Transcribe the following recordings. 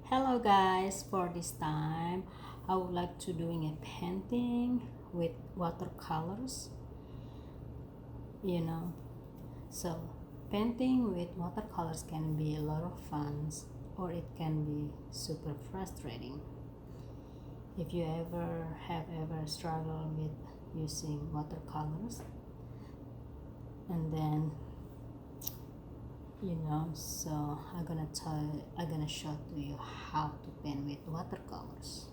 Hello guys, for this time I would like to doing a painting with watercolors, you know. So painting with watercolors can be a lot of fun or it can be super frustrating. If you ever struggled with using watercolors and then so I'm gonna show to you how to paint with watercolors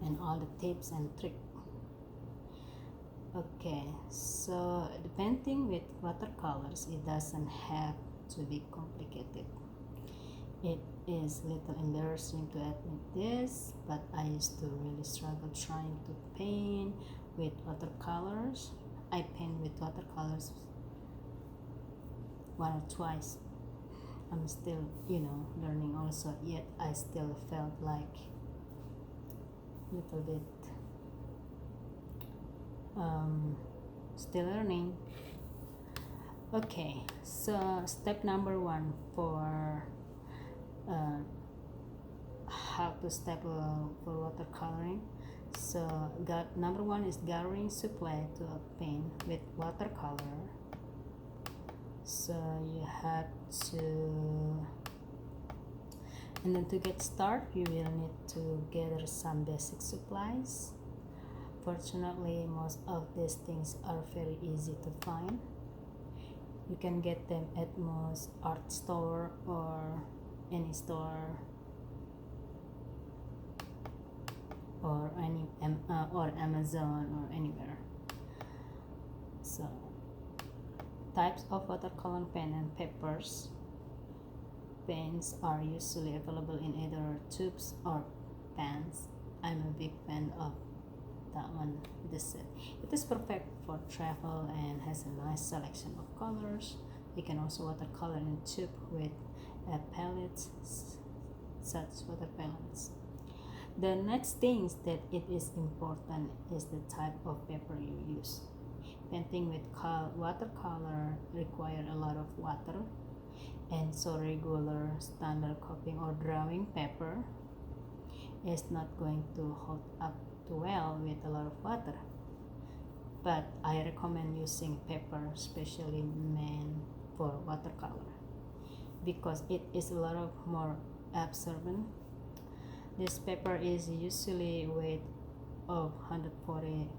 and all the tips and tricks. Okay, so the painting with watercolors, it doesn't have to be complicated. It is a little embarrassing to admit this, but I used to really struggle trying to paint with watercolors. I paint with watercolors one or twice. I'm still learning also, yet I still felt like little bit still learning. Okay, so step number one for how to step for watercoloring. So number one is gathering supply to a paint with watercolor. So you have to, and then to get started you will need to gather some basic supplies. Fortunately, most of these things are very easy to find. You can get them at most art store or any store or or Amazon or anywhere. So types of watercolor pen and papers. Pens are usually available in either tubes or pens. I'm a big fan of that one, the set. It is perfect for travel and has a nice selection of colors. You can also watercolor in tube with palettes, such water palettes. The next thing that it is important is the type of paper you use. Painting with watercolor require a lot of water, and so regular standard copying or drawing paper is not going to hold up too well with a lot of water. But I recommend using paper specially meant for watercolor because it is a lot of more absorbent. This paper is usually weight of 140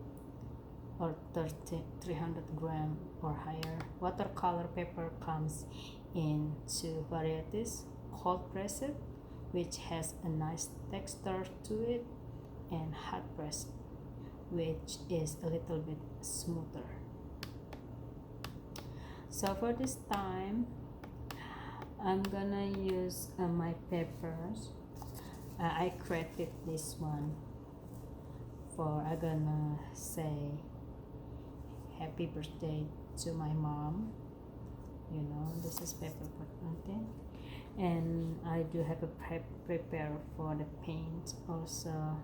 or 300 gram or higher. Watercolor paper comes in two varieties: cold pressed, which has a nice texture to it, and hot pressed, which is a little bit smoother. So for this time I'm gonna use my papers. I created this one for I'm gonna say happy birthday to my mom. This is paper for planting, and I do have a prepare for the paint also.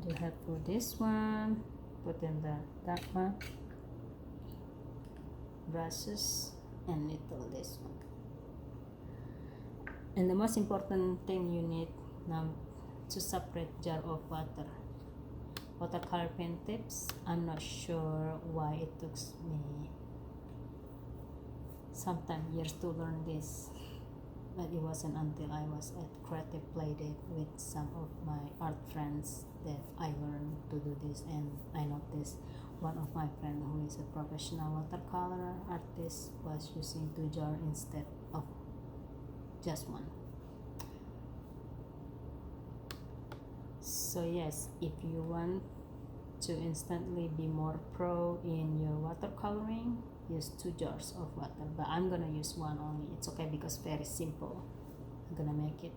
Do have for this one, put in that one, brushes, and little this one. And the most important thing you need now to separate jar of watercolor paint tips. I'm not sure why it took me sometime years to learn this, but it wasn't until I was at creative play date with some of my art friends that I learned to do this. And I noticed one of my friends who is a professional watercolor artist was using 2 jars instead of just one. So yes, if you want to instantly be more pro in your watercoloring, use 2 jars of water, but I'm gonna use one only. It's okay because very simple. I'm gonna make it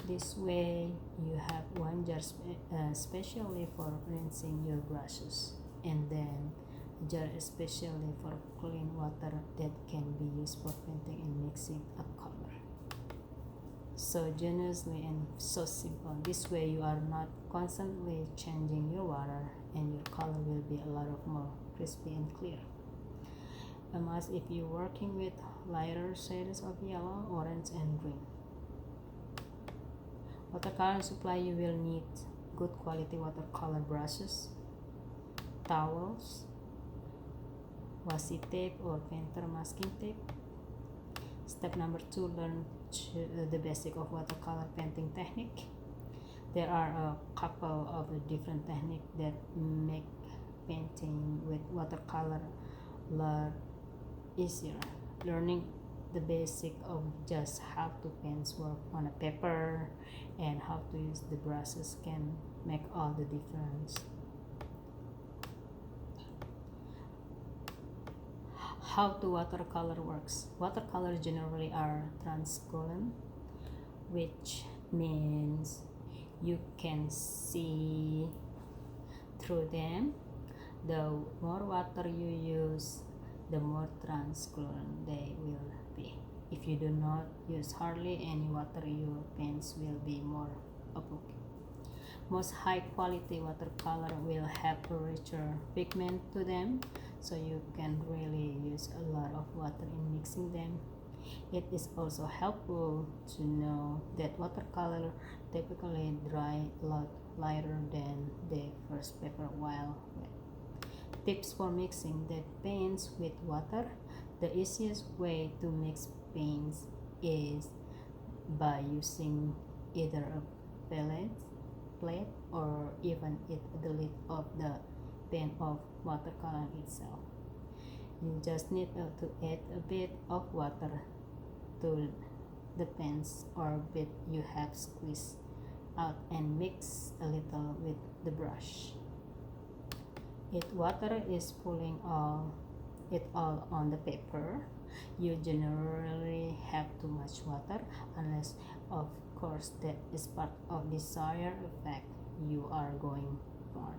this way. You have 1 jar especially for rinsing your brushes, and then a jar especially for clean water that can be used for painting and mixing up color. So generously and so simple. This way you are not constantly changing your water, and your color will be a lot of more crispy and clear. Unless if you're working with lighter shades of yellow, orange, and green. Watercolor supply, you will need good quality watercolor brushes, towels, washi tape or painter masking tape. Step number 2, learn the basic of watercolor painting technique. There are a couple of different techniques that make painting with watercolor easier. Learning the basic of just how to paint work on a paper and how to use the brushes can make all the difference. How to watercolor works. Watercolor generally are translucent, which means you can see through them. The more water you use, the more translucent they will be. If you do not use hardly any water, your paints will be more opaque. Most high quality watercolor will have a richer pigment to them, so you can really use a lot of water in mixing them. It is also helpful to know that watercolor typically dry a lot lighter than the first paper while wet. Tips for mixing the paints with water. The easiest way to mix paints is by using either a plate or even the lid of the pan of watercolor itself. You just need to add a bit of water to the paints or bit you have squeezed out and mix a little with the brush. If water is pulling it all on the paper, you generally have too much water, unless of course that is part of desired effect you are going for.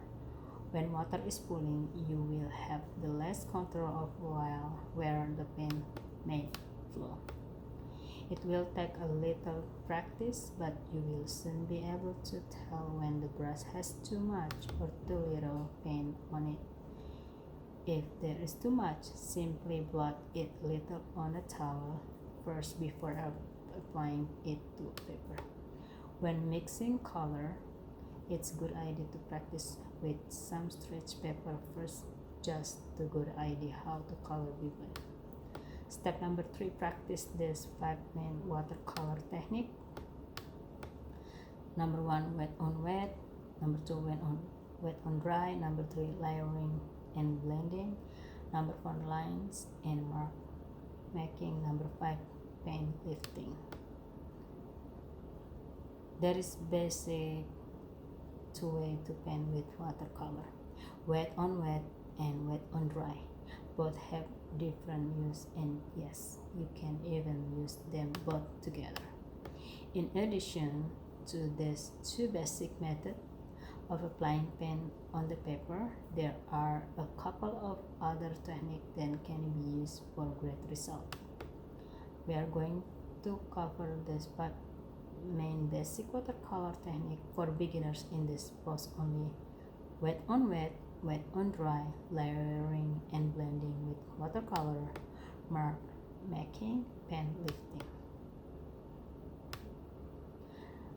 When water is pulling, you will have the less control of where the paint may flow. It will take a little practice, but you will soon be able to tell when the brush has too much or too little paint on it. If there is too much, simply blot it a little on a towel first before applying it to paper. When mixing color, it's a good idea to practice with some stretch paper first, just to good idea how to color vivid. Step number 3, practice this 5 main watercolor technique. Number 1, wet on wet. Number 2, wet on dry. Number 3, layering and blending. Number 4, lines and mark making. Number 5, paint lifting. There is basic 2 ways to paint with watercolor: wet on wet and wet on dry. Both have different use, and yes, you can even use them both together. In addition to these 2 basic methods of applying paint on the paper, there are a couple of other techniques that can be used for great result. We are going to cover this 5 main basic watercolor technique for beginners in this post only: wet on wet, wet on dry, layering and blending with watercolor, mark making, paint lifting.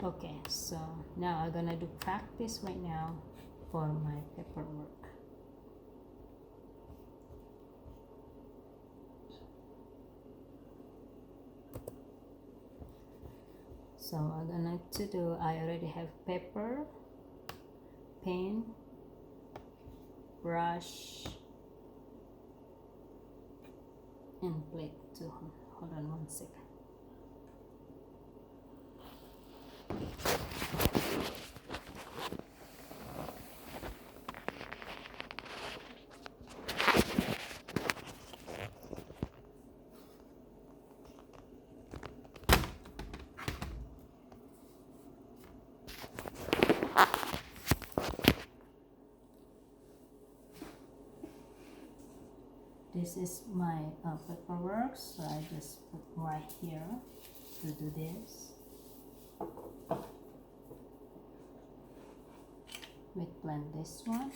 Okay, so now I'm gonna do practice right now for my paperwork. So I'm gonna I already have paper, pen, brush, and plate too. Hold on 1 second. This is my paperwork, so I just put right here to do this. We blend this one.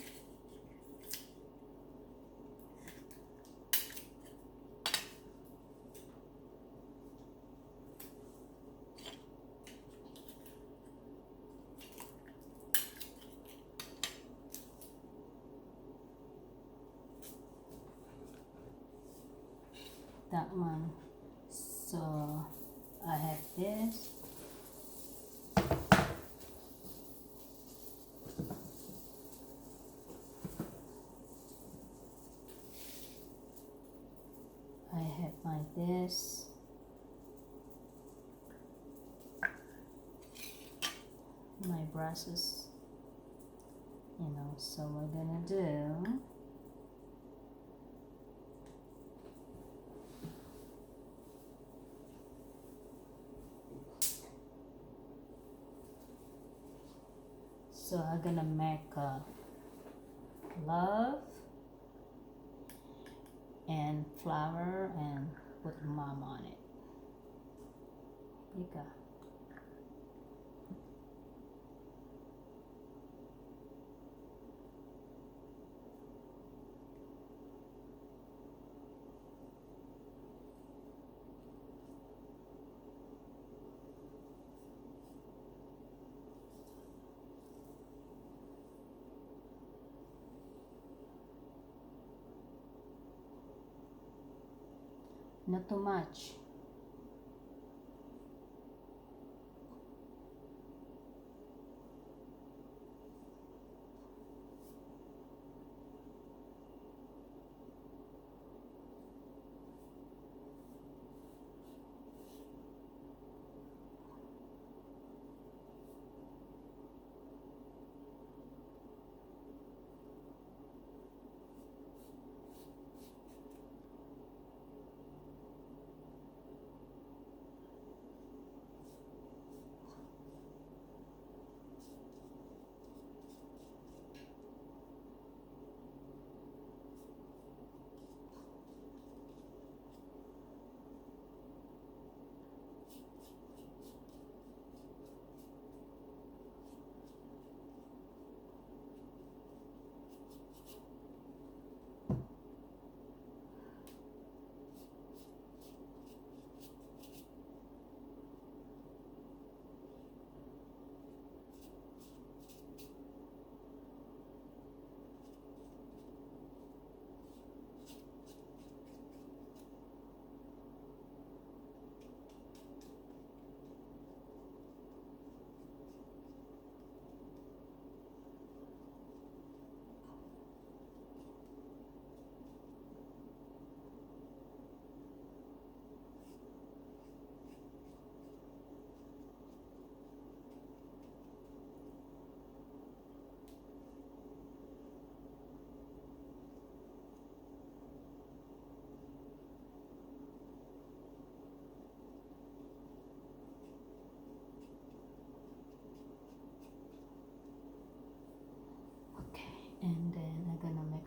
that one. So I have this. I have my this. My brushes, so we're gonna do I'm gonna make a love and flower and put mom on it. You go. Not too much. And then I'm gonna make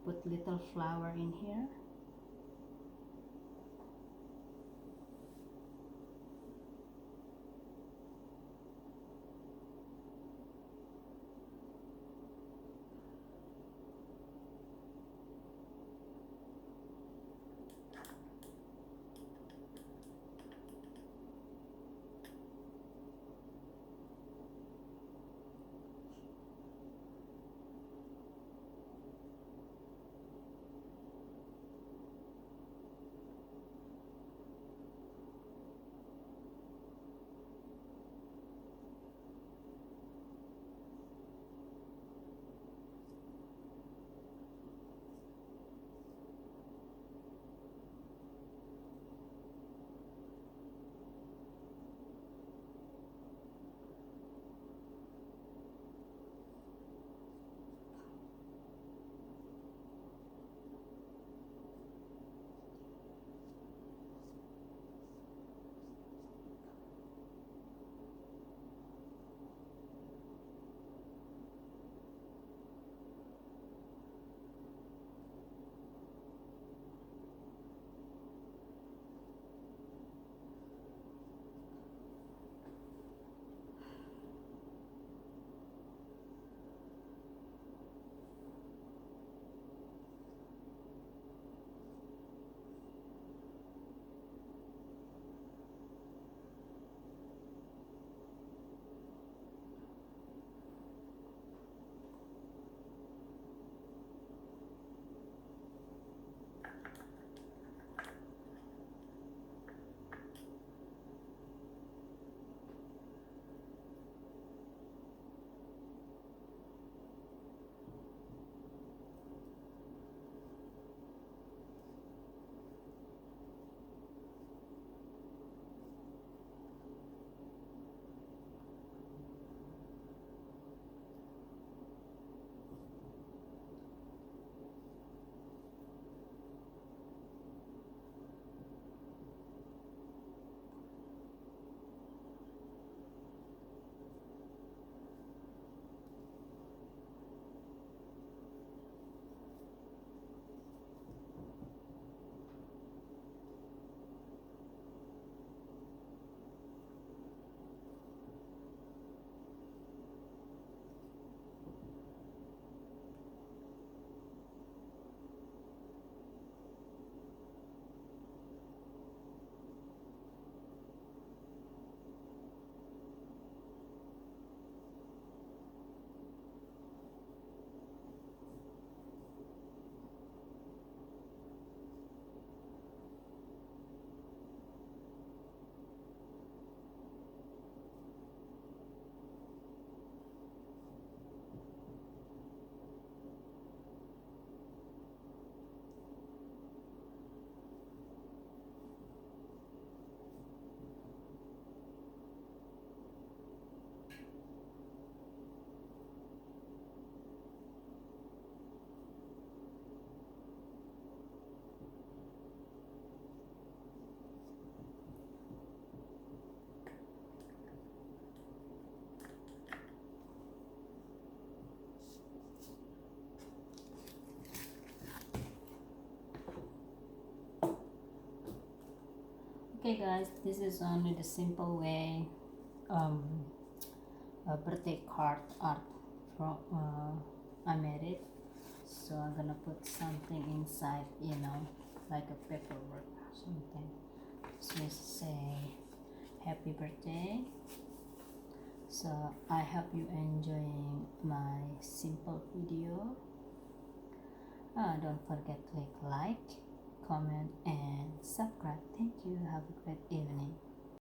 put little flower in here. Okay guys, this is only the simple way um, a birthday card art from I made it. So I'm gonna put something inside, you know, like a paperwork or something. So just say happy birthday. So I hope you enjoying my simple video. Don't forget to click like, comment and subscribe. Thank you. Have a great evening.